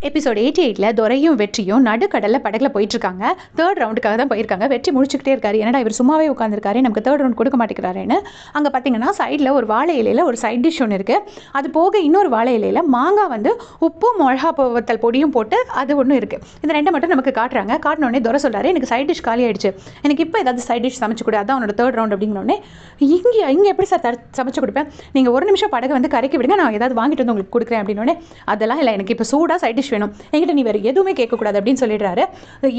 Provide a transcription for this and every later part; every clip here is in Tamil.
எபிசோட் 88ல் துரையும் வெற்றியும் நடுக்கடலில் படகுல போயிட்டுருக்காங்க. தேர்ட் ரவுண்டுக்காக தான் போயிருக்காங்க. வெற்றி முடிச்சுக்கிட்டே இருக்காரு. என்னடா இவர் சும்மாவே உட்காந்துருக்காரு, நமக்கு தேர்ட் ரவுண்ட் கொடுக்க மாட்டேங்கிறாருன்னு. அங்கே பார்த்தீங்கன்னா சைடில் ஒரு வாழை இலையில் ஒரு சைட் டிஷ் ஒன்று இருக்குது. அது போக இன்னொரு வாழை இலையில் மாங்காய் வந்து உப்பு மிளகா வத்தல் பொடியும் போட்டு அது ஒன்றும் இருக்குது. இந்த ரெண்டை மட்டும் நமக்கு காட்டுறாங்க. காட்டினோடனே துரை சொல்கிறாரு, எனக்கு சைட் டிஷ் காலி ஆயிடுச்சு, எனக்கு இப்போ ஏதாவது சைட் டிஷ் சமைச்சு கொடு, அதான் அவனோட தேர்ட் ரவுண்ட் அப்படின்னோடனே, இங்கே எப்படி சார் சமைச்சு கொடுப்பேன், நீங்கள் ஒரு நிமிஷம் படகு வந்து கரைக்க விடுங்க, நான் ஏதாவது வாங்கிட்டு வந்து உங்களுக்கு கொடுக்குறேன் அப்படின்னோடனே, அதெல்லாம் இல்லை, எனக்கு இப்போ சூடாக சைட் டிஷ் வேணும், என்கிட்ட நீ வேறு எதுவுமே கேட்கக்கூடாது அப்படின்னு சொல்லிடுறாரு.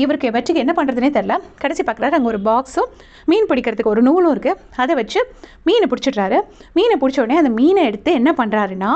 இவருக்கு வெற்றிக்கு என்ன பண்ணுறதுனே தெரில. கடைசி பார்க்குறாரு, அங்கே ஒரு பாக்ஸும் மீன் பிடிக்கிறதுக்கு ஒரு நூலும் இருக்குது. அதை வச்சு மீனை பிடிச்சிட்றாரு. மீனை பிடிச்ச உடனே அந்த மீனை எடுத்து என்ன பண்ணுறாருன்னா,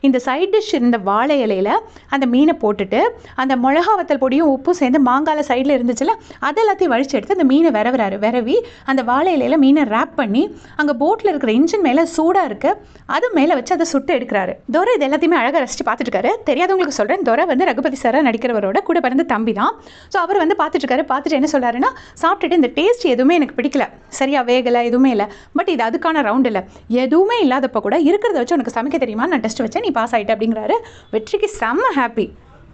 இந்த சைட் டிஷ் இருந்த வாழை இலையில் அந்த மீனை போட்டுட்டு அந்த மிளகா வத்தல் பொடியும் உப்பும் சேர்ந்து மாங்காயில் சைடில் இருந்துச்சுல அது எல்லாத்தையும் வழிச்சு எடுத்து அந்த மீனை விரவி அந்த வாழை இலையில் மீனை ரேப் பண்ணி அங்கே போட்டில் இருக்கிற இன்ஜின் மேலே சூடாக இருக்குது அது மேலே வச்சு அதை சுட்டு எடுக்கிறாரு. துரை இது எல்லாத்தையுமே அழகாக ரசித்து பார்த்துட்டு இருக்காரு. தெரியாதவங்களுக்கு சொல்கிறேன், துரை வந்து ரகுபதி சாரை நடிக்கிறவரோட கூட பிறந்த தம்பி தான். ஸோ அவர் வந்து பார்த்துட்டு பார்த்துட்டு என்ன சொல்கிறாருன்னா, சாப்பிட்டுட்டு இந்த டேஸ்ட் எதுவுமே எனக்கு பிடிக்கல, சரியா வேகலை, எதுவுமே இல்லை, பட் இது அதுக்கான ரவுண்ட் இல்லை, எதுவுமே இல்லாதப்போ கூட இருக்கிறத வச்சு உனக்கு சமைக்க தெரியுமா, நான் டெஸ்ட் வச்சேன், நீ பாஸ் ஆகிட்ட அப்படிங்கிறாரு. வெற்றிக்கு செம்ம ஹாப்பி.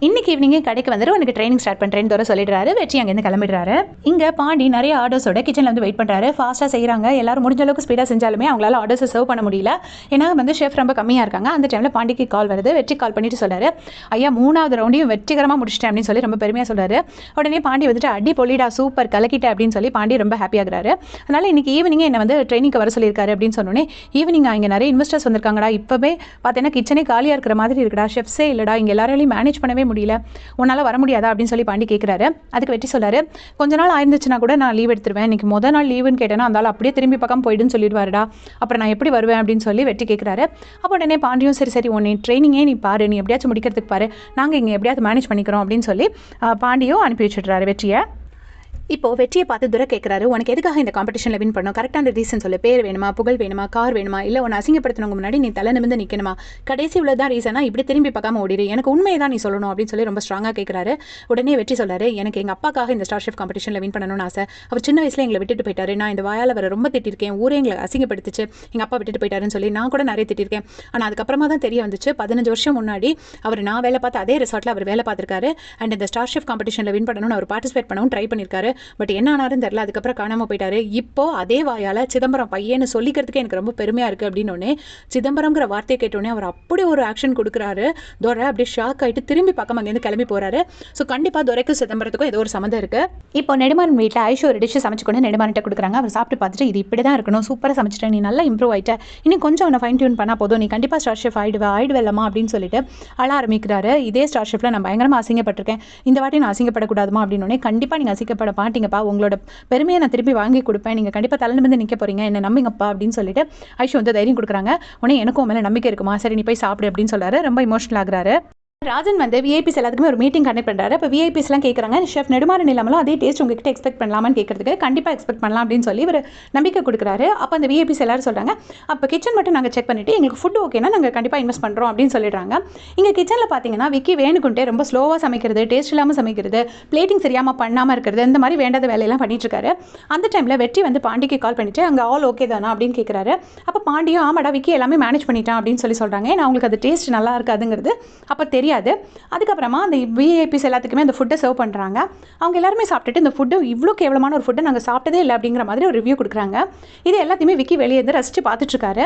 இன்னைக்கு ஈவினிங்கே கடைக்கு வந்துட்டு உனக்கு ட்ரைனிங் ஸ்டார்ட் பண்ணுறேன்னு தவிர சொல்லிடுறாரு. வெற்றி அங்கேருந்து கிளம்பிடுறாரு. இங்கே பாண்டி நிறைய ஆர்டர்ஸோட கிச்சனில் வந்து வெயிட் பண்ணுறாரு. ஃபாஸ்ட்டாக செய்கிறாங்க. எல்லாரும் முடிஞ்ச அளவுக்கு ஸ்பீடாக செஞ்சாலுமே அவங்களால ஆர்டர்ஸை சர்வ் பண்ண முடியல. ஏன்னா வந்து ஷெஃப் ரொம்ப கம்மியாக இருக்காங்க. அந்த டைமில் பாண்டிக்கு கால் வருது. வெற்றி கால் பண்ணிட்டு சொல்கிறாரு, ஐயா 3வது ரவுண்டையும் வெற்றிகரமாக முடிச்சிட்டேன் அப்படின்னு சொல்லி ரொம்ப பெருமையாக சொல்கிறாரு. உடனே பாண்டி வந்துட்டு அடி பொலிடா சூப்பர் கலக்கிட்டேன் அப்படின்னு சொல்லி பாண்டி ரொம்ப ஹாப்பியாகிறாரு. அதனால் இன்னைக்கு ஈவினிங்கே என்னை வந்து ட்ரைனிங்க்கு வர சொல்லியிருக்காரு அப்படின்னு சொன்னோன்னே, ஈவினிங் இங்கே நிறைய இன்வெஸ்டர்ஸ் வந்திருக்காங்கடா, இப்போவே பார்த்தீங்கன்னா கிச்சனே காலியாக இருக்கிற மாதிரி இருக்குடா, ஷெஃப்ஸே இல்லைடா, இங்கே எல்லாராலையும் மேனேஜ் பண்ணவே முடியல, உன்னால் வர முடியாதா அப்படின்னு சொல்லி பாண்டி கேட்குறாரு. அதுக்கு வெற்றி சொல்கிறாரு, கொஞ்ச நாள் ஆயிருந்துச்சுன்னா கூட நான் லீவ் எடுத்துருவேன், இன்றைக்கி மொதல் நாள் லீவுன்னு கேட்டேன்னா அந்த அப்படியே திரும்பி பக்கம் போயிடுன்னு சொல்லிடுவாருடா, அப்புறம் நான் எப்படி வருவேன் அப்படின்னு சொல்லி வெற்றி கேட்குறாரு. அப்போ உடனே பாண்டியும் சரி உன்னை ட்ரைனிங்கே நீ பாரு, நீ எப்படியாச்சும் முடிக்கிறதுக்கு பாரு, நாங்கள் இங்கே எப்படியாவது மேனேஜ் பண்ணிக்கிறோம் அப்படின்னு சொல்லி பாண்டியும் அனுப்பி வச்சுட்றாரு வெற்றியை. இப்போது வெற்றியை பார்த்து துரை கேட்குறாரு, உனக்கு எதுக்காக இந்த காம்படிஷனில் வின் பண்ணணும், கரெக்டான ரீசன் சொல்லு, பேர் வேணுமா, புகழ் வேணுமா, கார் வேணுமா, இல்லை உன்னை அசிங்கப்படுத்தினவங்க முன்னாடி நீ தலை நிமிர்ந்து நிற்கணுமா, கடைசி உள்ளதான் ரீசனாக இப்படி திரும்பி பார்க்காம ஓடிடு, எனக்கு உண்மையை தான் நீ சொல்லணும் அப்படின்னு சொல்லி ரொம்ப ஸ்ட்ராங்காக கேட்குறாரு. உடனே வெற்றி சொல்கிறாரு, எனக்கு எங்கள் அப்பாக்காக இந்த ஸ்டார் ஷெஃப் காம்படிஷனில் வின் பண்ணணும்னு ஆசை, அவர் சின்ன வயசில் எங்களை விட்டுட்டு போயிட்டாரு, நான் இந்த வாயால் வர ரொம்ப திட்டிருக்கேன், ஊரே எங்களை அசிங்கப்படுத்திச்சு, எங்கள் அப்பா விட்டுட்டு போயிட்டாருன்னு சொல்லி நான் கூட நிறைய திட்டிருக்கேன், ஆனால் அதுக்கப்புறமா தான் தெரிய வந்துச்சு 15 வருஷம் முன்னாடி அவர் நான் வேலை பார்த்து அதே ரிசார்ட்டில் அவர் வேலை பார்த்துருக்காரு, அண்ட் இந்த ஸ்டார் ஷெஃப் காம்படிஷனில் வின் பண்ணணும்னு அவர் பார்ட்டிசிபேட் பண்ணவும் ட்ரை பண்ணியிருக்காரு, பட் என்ன ஆனாலும் தெரியல, அதுக்கப்புறம் காணாமல் போயிட்டாரு. இப்போ அதே வாயால் சிதம்பரம் பையன்னு சொல்லிக்கிறதுக்கு எனக்கு ரொம்ப பெருமையாக இருக்குது அப்படின்னோடனே, சிதம்பரம்ங்கிற வார்த்தையை கேட்டோடனே அவர் அப்படி ஒரு ஆக்ஷன் கொடுக்குறாரு. துரை அப்படியே ஷாக் ஆகிட்டு திரும்பி பக்கம் அங்கேருந்து கிளம்பி போகிறாரு. ஸோ கண்டிப்பாக துரைக்கும் சிதம்பரத்துக்கும் ஏதோ ஒரு சம்மந்தம் இருக்குது. இப்போ நெடுமாறன் வீட்டில் ஐஷோ ஒரு டிஷ்ஷை சமைச்சு கொண்டு நெடுமாறன்ட்ட கொடுக்குறாங்க. அவர் சாப்பிட்டு பார்த்துட்டு, இது இப்படி தான் இருக்கணும், சூப்பராக சமைச்சிட்டேன், நீ நல்லா இம்ப்ரூவ் ஆகிட்ட, இன்னும் கொஞ்சம் அவனை ஃபைன் டியூன் பண்ணால் போதும், நீ கண்டிப்பாக ஸ்டார் ஷெஃப் ஆயிடுவல்லமா அப்படின்னு சொல்லிட்டு அழ ஆரம்பிக்கிறாரு. இதே ஸ்டார் ஷெஃப்ல நான் பயங்கரமாக அசிங்கப்பட்டிருக்கேன், இந்த வாட்டி நான் அசிங்கப்படக்கூடாதுமா அப்படின்னோடனே, கண்டிப்பாக நீங்கள் அசிங்கப்பட மாட்டீங்கப்பா, உங்களோட பெருமையை நான் திருப்பி வாங்கி கொடுப்பேன், நீங்கள் கண்டிப்பாக தலை நிமிர்ந்து நிற்க போகிறீங்க, என்ன நம்பிங்கப்பா அப்படின்னு சொல்லிட்டு ஐஷு வந்து தைரியம் கொடுக்குறாங்க. உடனே எனக்கும் மேலே நம்பிக்கை இருக்குமா, சரி நீ போய் சாப்பிடு அப்படின்னு சொல்கிறாரு. ரொம்ப இமோஷனல் ஆகுறாரு. ராஜன் வந்து விஐபிஸ் எல்லாத்துக்குமே ஒரு மீட்டிங் கண்டக்ட் பண்ணுறாரு. இப்போ விஐபிஸ்லாம் கேட்குறாங்க, ஷெஃப் நெடுமாறன் இல்லாமலும் அதே டேஸ்ட் உங்ககிட்ட எக்ஸ்பெக்ட் பண்ணலாமான்னு கேட்கறதுக்கு, கண்டிப்பாக எக்ஸ்பெக்ட் பண்ணலாம் அப்படின்னு சொல்லி ஒரு நம்பிக்கை கொடுக்குறாரு. அப்போ அந்த விஐபிஸ் எல்லாரும் சொல்கிறாங்க, அப்போ கிச்சன் மட்டும் நாங்கள் செக் பண்ணிவிட்டு எங்களுக்கு ஃபுட் ஓகேனா நாங்கள் கண்டிப்பாக இன்வெஸ்ட் பண்ணுறோம் அப்படின்னு சொல்லிடுறாங்க. இங்கே கிச்சனில் பார்த்தீங்கன்னா விக்கி வேணுக்குன்ட்டே ரொம்ப ஸ்லோவாக சமைக்கிறது, டேஸ்ட் இல்லாமல் சமைக்கிறது, பிளேட்டிங் சரியாமல் பண்ணாமல் இருக்கிறது, இந்த மாதிரி வேண்டாத வேலையெல்லாம் பண்ணிட்டு இருக்காரு. அந்த டைமில் வெற்றி வந்து பாண்டிக்கு கால் பண்ணிவிட்டு அங்கே ஆல் ஓகே தானா அப்படின்னு கேட்குறாரு. அப்போ பாண்டியும் ஆமாடா விக்கி எல்லாமே மேனேஜ் பண்ணிட்டான் அப்படின்னு சொல்லி சொல்கிறாங்க. ஏன்னா அவங்களுக்கு அது டேஸ்ட் நல்லா இருக்காதுங்கிறது அப்போ தெரியாது. அதுக்கப்புறமா அந்த விஐபிஸ் எல்லாத்துக்குமே அந்த ஃபுட்டை சர்வ் பண்ணுறாங்க. அவங்க எல்லாருமே சாப்பிட்டுட்டு இந்த ஃபுட்டு இவ்வளோ கேவலமான ஒரு ஃபுட்டை நாங்கள் சாப்பிட்டதே இல்லை அப்படிங்கிற மாதிரி ஒரு ரிவ்யூ கொடுக்குறாங்க. இது எல்லாத்தையுமே விக்கி வெளியே இருந்து ரசித்து பார்த்துட்ருக்காரு.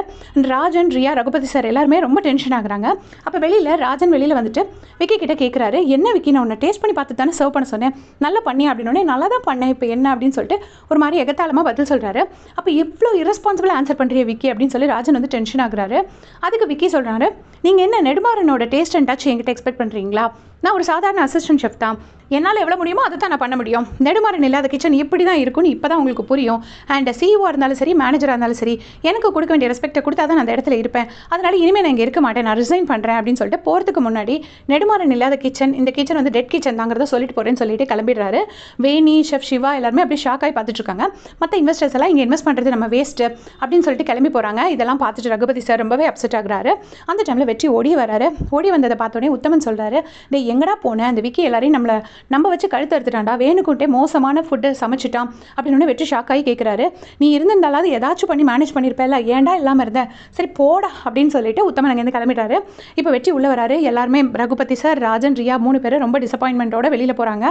ராஜன், ரியா, ரகுபதி சார் எல்லாருமே ரொம்ப டென்ஷன் ஆகுறாங்க. அப்போ ராஜன் வெளியில் வந்துட்டு விக்கி கிட்ட கேட்குறாரு, என்ன விக்கி நான் உன்னை டேஸ்ட் பண்ணி பார்த்து தானே சர்வ் பண்ண சொன்னேன், நல்லா பண்ணி அப்படின்னோடனே, நல்லா தான் பண்ணேன், இப்போ என்ன அப்படின்னு சொல்லிட்டு ஒரு மாதிரி எகத்தாளமாக பதில் சொல்கிறாரு. அப்போ எவ்வளோ இரஸ்பான்சிபிளாக ஆன்சர் பண்ணுறிய விக்கி அப்படின்னு சொல்லி ராஜன் வந்து டென்ஷன் ஆகுறாரு. அதுக்கு விக்கி சொல்கிறாரு, நீங்கள் என்ன நெடுமாறனோட டேஸ்ட் அண்ட் டச் என்கிட்ட எக்ஸ்பெக்ட் பண்ணுறீங்களா, நான் ஒரு சாதாரண அசிஸ்டன்ட் ஷெஃப் தான், என்னால் எவ்வளோ முடியுமோ அதை தான் நான் பண்ண முடியும், நெடுமாறன் இல்லாத கிச்சன் இப்படி தான் இருக்குன்னு இப்போ தான் உங்களுக்கு புரியும், அண்ட் சிஇஓ இருந்தாலும் சரி மேனேஜராக இருந்தாலும் சரி எனக்கு கொடுக்க வேண்டிய ரெஸ்பெக்டை கொடுத்தா தான் நான் அந்த இடத்துல இருப்பேன், அதனால் இனிமேல் நான் இங்கே இருக்க மாட்டேன், நான் ரிசைன் பண்ணுறேன் அப்படின்னு சொல்லிட்டு போகிறதுக்கு முன்னாடி நெடுமாறன் இல்லாத கிச்சன், இந்த கிச்சன் வந்து டெட் கிச்சன் தாங்கிறத சொல்லிட்டு போகிறேன்னு சொல்லிட்டு கிளம்பிடுறாரு. வேணி, ஷெஃப் சிவா எல்லாருமே அப்படியே ஷாக் ஆகி பார்த்துட்டு இருக்காங்க. மற்ற இன்வெஸ்டர்ஸ் எல்லாம் இங்கே இன்வெஸ்ட் பண்ணுறது நம்ம வேஸ்ட்டு அப்படின்னு சொல்லிட்டு கிளம்பி போகிறாங்க. இதெல்லாம் பார்த்துட்டு ரகுபதி சார் ரொம்பவே அப்செட் ஆகுறாரு. அந்த டைமில் வெற்றி ஓடி வராரு. ஓடி வந்ததை பார்த்தோன்னே உத்தமன் சொல்கிறாரு, டேய் எங்கடா போனேன், அந்த விக்கி எல்லாரையும் நம்ம வச்சு கழுத்து எடுத்துட்டான்டா, வேணுக்குன்ட்டே மோசமான ஃபுட்டு சமைச்சிட்டான் அப்படின்னு வெற்றி ஷாக் ஆகி கேட்குறாரு. நீ இருந்திருந்தாலாவது ஏதாச்சும் பண்ணி மேனேஜ் பண்ணியிருப்பேல, ஏன்டா இல்லாமல் இருந்த, சரி போடா அப்படின்னு சொல்லிட்டு உத்தமன் அங்கேருந்து கிளம்பிட்டாரு. இப்போ வெற்றி உள்ளே வராரு. எல்லாருமே ரகுபதி சார், ராஜன், ரியா 3 பேர் ரொம்ப டிசப்பாயின்மெண்ட்டோட வெளியில் போகிறாங்க.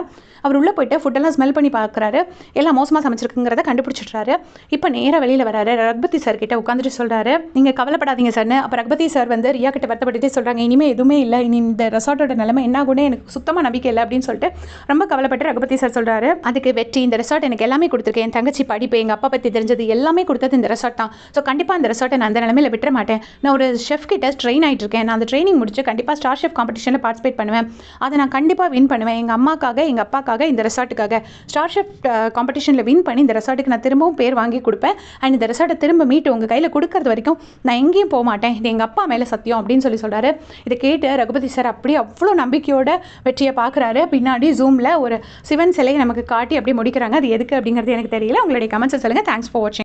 அவர் உள்ளே போயிட்டு ஃபுட்டெல்லாம் ஸ்மெல் பண்ணி பார்க்குறாரு. எல்லாம் மோசமாக சமைச்சிருக்குங்கிறத கண்டுபிடிச்சிட்றாரு. இப்போ நேராக வெளியில் வராரு. ரகுபதி சார் கிட்ட உட்காந்துட்டு சொல்கிறாரு, நீங்கள் கவலைப்படாதீங்க சார்னு. அப்போ ரகுபதி சார் ரீயா கிட்ட வருத்தப்பட்டுட்டே சொல்கிறாங்க, இனிமேல் எதுவுமே இல்லை, இனி இந்த ரெசார்ட்டோட நிலைமை என்ன ஆகும்னு எனக்கு சுத்தமாக நம்பிக்கை இல்லை அப்படின்னு சொல்லிட்டு ரொம்ப கவலைப்பட்டு ரகுபதி சார் சொல்கிறாரு. அதுக்கு வெற்றி, இந்த ரெசார்ட் எனக்கு எல்லாமே கொடுத்துருக்கேன், என் தங்கச்சி படிப்பு, எங்கள் அப்பா பற்றி தெரிஞ்சது எல்லாமே கொடுத்தது இந்த ரெசார்ட் தான். ஸோ கண்டிப்பாக அந்த ரெசார்ட்டை நான் அந்த நிலைமையில் விட்டுற மாட்டேன். நான் ஒரு ஷெஃப் கிட்ட ட்ரெயின் ஆகிட்டு இருக்கேன். நான் அந்த ட்ரைனிங் முடிச்சு கண்டிப்பாக ஸ்டார் ஷெஃப் காம்படிஷனில் பார்ட்டிசிபேட் பண்ணுவேன். அதை நான் கண்டிப்பாக வின் பண்ணுவேன். எங்கள் அம்மாக்காக, எங்கள் அப்பாக்காக, இந்த ரெசார்ட்டுக்காக ஸ்டார் ஷெஃப் காம்படிஷனில் வின் பண்ணி இந்த ரெசார்ட்டுக்கு நான் திரும்பவும் பேர் வாங்கி கொடுப்பேன். அண்ட் இந்த ரெசார்ட்டை திரும்ப மீட்டு உங்கள் கையில் கொடுக்கறது வரைக்கும் நான் எங்கேயும் போக மாட்டேன், இது எங்கள் அப்பா மேலே சத்தியம் அப்படின்னு சொல்கிறாரு. இதை கேட்டு ரகுபதி சார் அப்படியே அவ்வளோ நம்பிக்கையோட வெற்றியை பார்க்குறாரு. பின்னாடி ஜூமில் ஒரு சிவன் சிலையை நமக்கு காட்டி அப்படியே முடிக்கிறாங்க. அது எதுக்கு அப்படிங்கிறது எனக்கு தெரியல. உங்களுடைய கமெண்ட்ஸை சொல்லுங்கள். தேங்க்ஸ் ஃபார் வாட்சிங்.